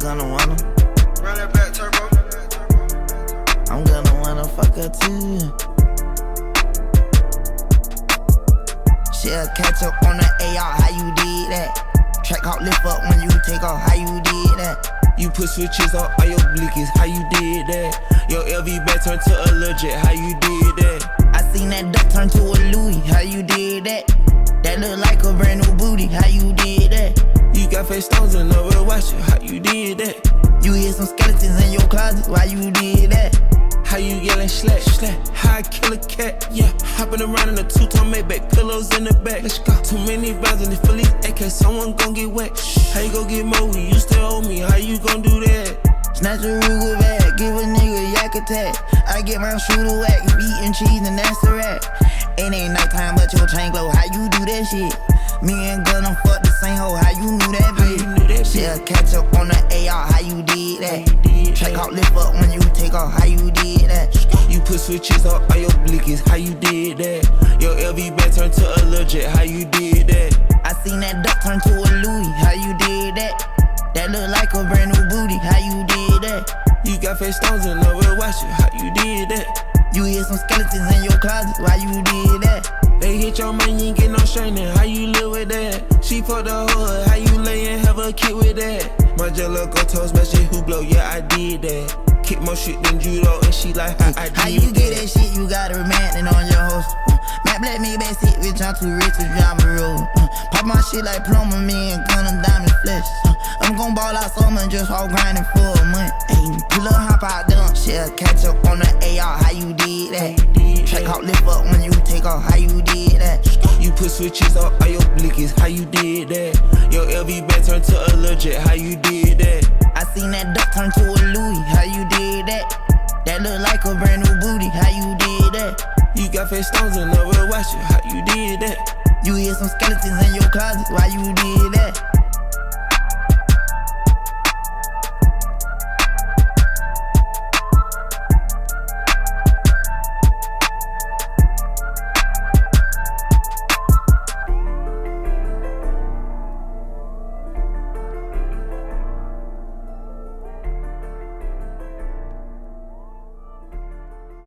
gonna wanna. Run that back turbo. I'm gonna wanna fuck her too. She'll catch up on the AR, how you did that? Track out, lift up when you take off, how you did that? You put switches on all your blickies, how you did that? Your LV bag turned to a legit, how you did that? I seen that duck turn to a Louis, how you did that? That look like a brand new booty, how you did that? You got face stones and no real watch it, how you did that? You hear some skeletons in your closet, why you did that? How you yelling slack, slack? How I kill a cat, yeah. Hopping around in a two-tone Maybach, pillows in the back. Let's go. Too many rounds in the Phillies, AK, someone gon' get wet. How you gon' get more when you still owe me? How you gon' do that? Snatch a Ruger bag, give a nigga a yak attack. I get my shooter whack, eating cheese and that's a rat. It ain't nighttime but your chain glow, how you do that shit? Me and Gunna fuck the same hoe, how you knew that bitch? She'll catch up on the AR, how you did that? Track out, lift up when you take off, how you did that? You put switches on all your blickies, how you did that? Your LV bag turned to a legit, how you did that? I seen that duck turn to a Louis, how you did that? That look like a brand new booty, how you did that? You got face stones and no real watch it, how you did that? You hear some skeletons in your closet, why you did that? They hit your man, you ain't get no straightening, how you live with that? She fucked the hood, how you lay and have a kid with that? My jello go toast, smash it, who blow, yeah I did that. Kick more shit than judo, and she like how I did. How you get that shit, you got a man on your host. Matt Black me back sit, bitch, I'm too rich to drive a road. Pop my shit like plumber, me and Gunna diamond flesh. I'm gon' ball out summer, just all grinding for a month. Ayy, pull up, hop out, done. She'll catch up on the AR, how you did that? Track out, lift up when you take off, how you did that? You put switches on all your blickies, how you did that? Your LV bag turned to a legit, how you did that? I seen that duck turn to a Louis, how you did that? That look like a brand new booty, how you did that? You got face stones and no real watch it, how you did that? You hear some skeletons in your closet, why you did that?